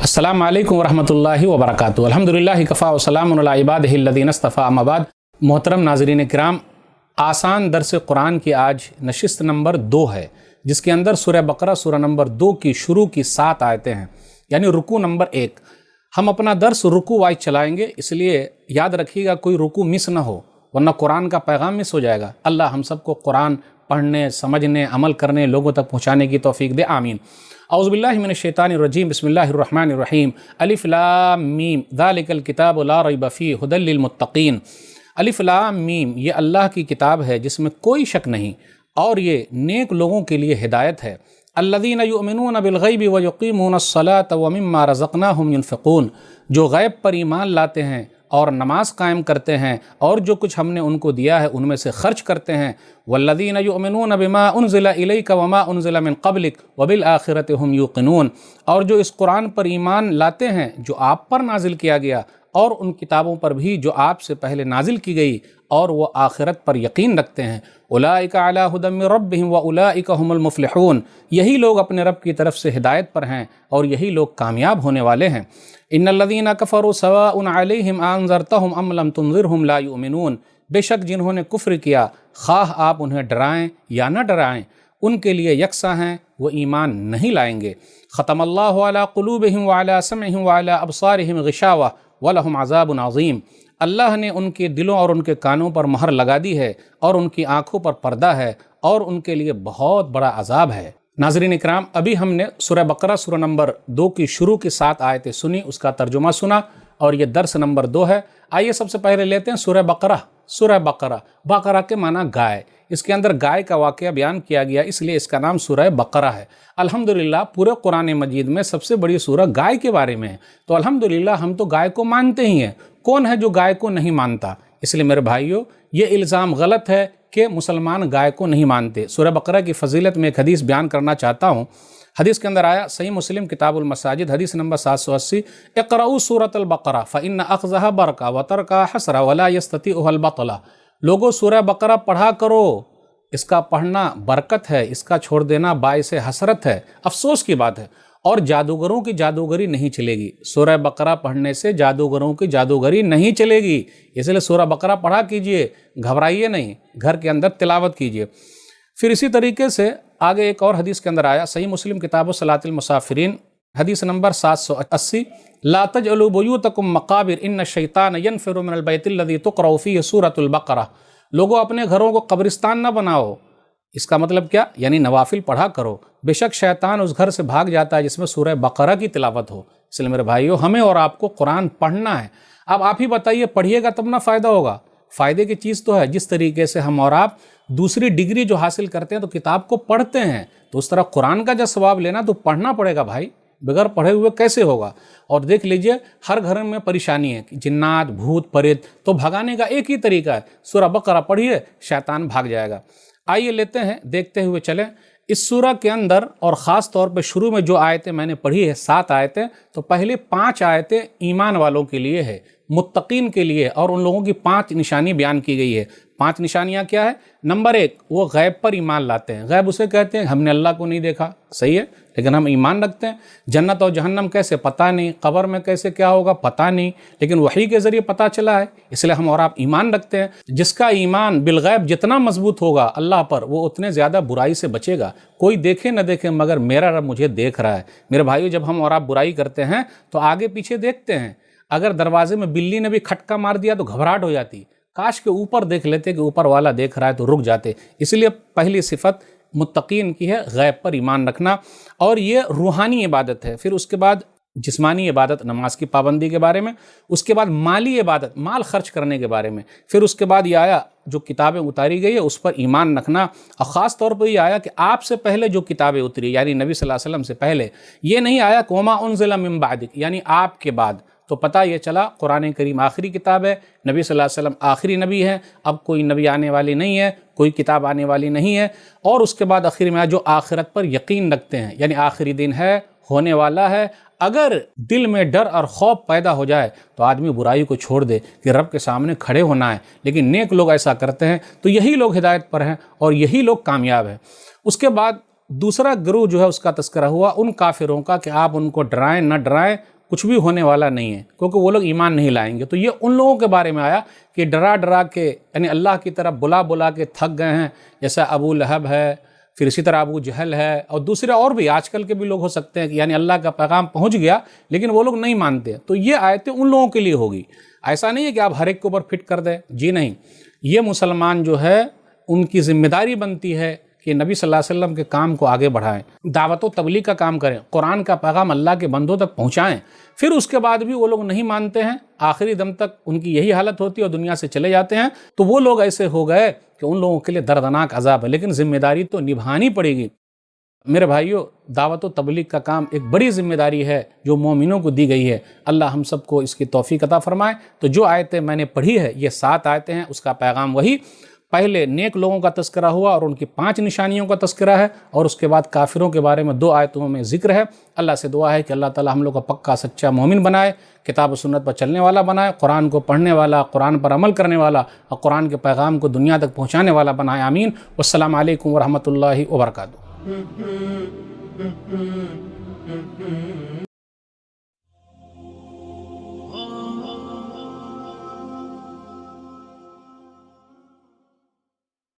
अस्सलामु अलैकुम वरहमतुल्लाहि वबरकातुहू। अल्हम्दुलिल्लाहि कफ़ा व सलामुन अला इबादिहि अल्लज़ीना इस्तफ़ा, अम्मा बाद। मोहतरम नाज़रीन किराम, आसान दर्स कुरान की आज नशिस्त नंबर 2 है, जिसके अंदर सूरह बकरा सूरह नंबर 2 की शुरू की 7 आयतें हैं, यानी रुकू नंबर 1। हम अपना दर्स रुकू वाइज चलाएंगे, इसलिए याद रखिएगा कोई रुकू मिस ना हो, वरना कुरान का पैगाम मिस हो जाएगा। अल्लाह हम सबको कुरान पढ़ने, समझने, अमल करने, लोगों तक पहुँचाने की तौफीक दे, आमीन। औज़ुबिल्लाहि मिनश्शैतानिर्रजीम, बिस्मिल्लाहिर्रहमानिर्रहीम। अलिफ लाम मीम, ज़ालिकल किताबु ला रैब फ़ीहि हुदल लिल मुत्तक़ीन। अलिफ लाम मीम, ये अल्लाह की किताब है जिसमें कोई शक नहीं, और ये नेक लोगों के लिए हिदायत है। अल्लज़ीना युमिनून बिल गैबि व युक़ीमूनस सलात व मिम्मा रज़क़नाहुम युनफ़िक़ून, जो गैब पर ईमान लाते हैं और नमाज कायम करते हैं, और जो कुछ हमने उनको दिया है उनमें से खर्च करते हैं। वल्लज़ीना युमिनून बिमा उनज़िला इलैका वमा उनज़िला मिन क़ब्लिक व बिल आखिरति हुम यूक़िनून, और जो इस कुरान पर ईमान लाते हैं जो आप पर नाजिल किया गया, और उन किताबों पर भी जो आपसे पहले नाजिल की गई, और वो आखिरत पर यकीन रखते हैं। उलाइका अला हुदम मिन रब्बिहिम व उलाइका हुमुल मुफ़्लिहून, यही लोग अपने रब की तरफ से हिदायत पर हैं और यही लोग कामयाब होने वाले हैं। इन्नल्लज़ीना कफ़रू सवाउन अलैहिम अअन्ज़रतहुम अम लम तुनज़िरहुम ला युमिनून, बेशक जिन्होंने कुफ्र किया, खाह आप उन्हें डराएं या न डराएं, उनके लिए यकसा हैं, वो ईमान नहीं लाएंगे। ख़तमल्लाहु अला क़ुलूबिहिम व अला समइहिम व अला अब्सारिहिम ग़िशावा व लहुम अज़ाबुन अज़ीम, अल्लाह ने उनके दिलों और उनके कानों पर मोहर लगा दी है, और उनकी आँखों पर पर्दा है, और उनके लिए बहुत बड़ा अजाब है। नाज़रीन इकराम, अभी हमने सूरह बकरा सूरह नंबर 2 की शुरू की 7 आयतें सुनी, उसका तर्जुमा सुना, और ये दर्स नंबर 2 है। आइए सबसे पहले लेते हैं सूरह बकरा। सूरह बकरा, बकरा के माना गाय, इसके अंदर गाय का वाक़या बयान किया गया, इसलिए इसका नाम सूरह बकरा है। अल्हम्दुलिल्लाह पूरे कुरान मजीद में सबसे बड़ी सूरह गाय के बारे में है, तो अल्हम्दुलिल्लाह हम तो गाय को मानते ही हैं। कौन है जो गाय को नहीं मानता? इसलिए मेरे भाइयों, ये इल्ज़ाम गलत है कि मुसलमान गाय को नहीं मानते। सूरह बकरा की फ़जीलत में एक हदीस बयान करना चाहता हूँ। हदीस के अंदर आया, सही मुस्लिम किताबुल मसाजिद, हदीस नंबर 780, इक़राउ सूरतल बकरा फ़इन्न अख़ज़हा बरका व तरका हसरा वला यस्ततीउहुल बतला। लोगों, सूरह बकरा पढ़ा करो, इसका पढ़ना बरकत है, इसका छोड़ देना बाइसे हसरत है, अफसोस की बात है। और जादूगरों की जादूगरी नहीं चलेगी, सूरह बकरा पढ़ने से जादूगरों की जादूगरी नहीं चलेगी, इसलिए सूरह बकरा पढ़ा कीजिए, घबराइए नहीं, घर के अंदर तिलावत कीजिए। फिर इसी तरीके से आगे एक और हदीस के अंदर आया, सही मुस्लिम किताब सलातिल मुसाफिरीन, हदीस नंबर 780, ला तजअलू बुयूतकुम मकाबिर इन्न शैतान यनफिरु मिनल बैतिल लज़ी तुक़रअ फ़ीहि सूरतुल बकरा। लोगों, अपने घरों को कब्रिस्तान न बनाओ। इसका मतलब क्या? यानी नवाफिल पढ़ा करो, बेशक शैतान उस घर से भाग जाता है जिसमें सूरह बकरा की तिलावत हो। इसलिए मेरे भाइयों, हमें और आपको कुरान पढ़ना है। अब आप ही बताइए, पढ़िएगा तब ना फ़ायदा होगा। फ़ायदे की चीज़ तो है, जिस तरीके से हम और आप दूसरी डिग्री जो हासिल करते हैं तो किताब को पढ़ते हैं, तो उस तरह कुरान का जब सवाब लेना तो पढ़ना पड़ेगा भाई, बगैर पढ़े हुए कैसे होगा। और देख लीजिए, हर घर में परेशानी है, जिन्नात, भूत, प्रेत, तो भगाने का एक ही तरीका है, सूरह बकरा पढ़िए, शैतान भाग जाएगा। आइए लेते हैं, देखते हुए चलें इस सूरह के अंदर, और ख़ास तौर पे शुरू में जो आयतें मैंने पढ़ी है 7 आयतें, तो पहले 5 आयतें ईमान वालों के लिए है, मुत्तकीन के लिए, और उन लोगों की 5 निशानी बयान की गई है। 5 निशानियाँ क्या है? नंबर 1, वो गैब पर ईमान लाते हैं। गैब उसे कहते हैं हमने अल्लाह को नहीं देखा, सही है, लेकिन हम ईमान रखते हैं। जन्नत और जहन्नम कैसे, पता नहीं। कब्र में कैसे क्या होगा, पता नहीं, लेकिन वही के ज़रिए पता चला है, इसलिए हम और आप ईमान रखते हैं। जिसका ईमान बिलगैब जितना मजबूत होगा अल्लाह पर, वो उतने ज़्यादा बुराई से बचेगा। कोई देखे न देखे, मगर मेरा रब मुझे देख रहा है। मेरे भाइयों, जब हम और आप बुराई करते हैं तो आगे पीछे देखते हैं। अगर दरवाजे में बिल्ली ने भी खटका मार दिया तो घबराहट हो जाती, काश के ऊपर देख लेते कि ऊपर वाला देख रहा है, तो रुक जाते। इसलिए पहली सिफत मुत्तकीन की है गैब पर ईमान रखना, और ये रूहानी इबादत है। फिर उसके बाद जिस्मानी इबादत, नमाज की पाबंदी के बारे में, उसके बाद माली इबादत, माल खर्च करने के बारे में, फिर उसके बाद ये आया जो किताबें उतारी गई है उस पर ईमान रखना, और ख़ास तौर पर ये आया कि आपसे पहले जो किताबें उतरी, यानी नबी सल्लल्लाहु अलैहि वसल्लम से पहले, ये नहीं आया कि वमा उनज़िला मिन बादिक, यानी आपके बाद। तो पता ये चला कुरान करीम आखिरी किताब है, नबी सल्लल्लाहु अलैहि वसल्लम आखिरी नबी है, अब कोई नबी आने वाली नहीं है, कोई किताब आने वाली नहीं है। और उसके बाद आखिर में जो आखिरत पर यकीन रखते हैं, यानी आखिरी दिन है, होने वाला है। अगर दिल में डर और खौफ पैदा हो जाए तो आदमी बुराई को छोड़ दे कि रब के सामने खड़े होना है, लेकिन नेक लोग ऐसा करते हैं, तो यही लोग हिदायत पर हैं और यही लोग कामयाब हैं। उसके बाद दूसरा गिरोह जो है उसका तस्करा हुआ उन काफिरों का कि आप उनको डराएं न डराएं, کچھ بھی ہونے والا نہیں ہے، کیونکہ وہ لوگ ایمان نہیں لائیں گے۔ تو یہ ان لوگوں کے بارے میں آیا کہ ڈرا ڈرا کے، یعنی اللہ کی طرف بلا بلا کے تھک گئے ہیں، جیسا ابو لہب ہے، پھر اسی طرح ابو جہل ہے، اور دوسرے اور بھی آج کل کے بھی لوگ ہو سکتے ہیں کہ یعنی اللہ کا پیغام پہنچ گیا لیکن وہ لوگ نہیں مانتے۔ تو یہ آیتیں ان لوگوں کے لیے ہوگی، ایسا نہیں ہے کہ آپ ہر ایک کے اوپر فٹ کر دیں، جی نہیں۔ یہ مسلمان جو ہے ان کی ذمہ داری بنتی ہے کہ نبی صلی اللہ علیہ وسلم کے کام کو آگے بڑھائیں، دعوت و تبلیغ کا کام کریں، قرآن کا پیغام اللہ کے بندوں تک پہنچائیں۔ پھر اس کے بعد بھی وہ لوگ نہیں مانتے ہیں، آخری دم تک ان کی یہی حالت ہوتی ہے اور دنیا سے چلے جاتے ہیں، تو وہ لوگ ایسے ہو گئے کہ ان لوگوں کے لیے دردناک عذاب ہے، لیکن ذمہ داری تو نبھانی پڑے گی۔ میرے بھائیوں، دعوت و تبلیغ کا کام ایک بڑی ذمہ داری ہے جو مومنوں کو دی گئی ہے۔ اللہ ہم سب کو اس کی توفیق عطا فرمائے۔ تو جو آیتیں میں نے پڑھی ہے، یہ 7 آیتیں ہیں، اس کا پیغام وہی، پہلے نیک لوگوں کا تذکرہ ہوا اور ان کی 5 نشانیوں کا تذکرہ ہے، اور اس کے بعد کافروں کے بارے میں 2 آیتوں میں ذکر ہے۔ اللہ سے دعا ہے کہ اللہ تعالی ہم لوگ کو پکا سچا مومن بنائے، کتاب و سنت پر چلنے والا بنائے، قرآن کو پڑھنے والا، قرآن پر عمل کرنے والا، اور قرآن کے پیغام کو دنیا تک پہنچانے والا بنائے، آمین۔ والسلام علیکم ورحمۃ اللہ وبرکاتہ۔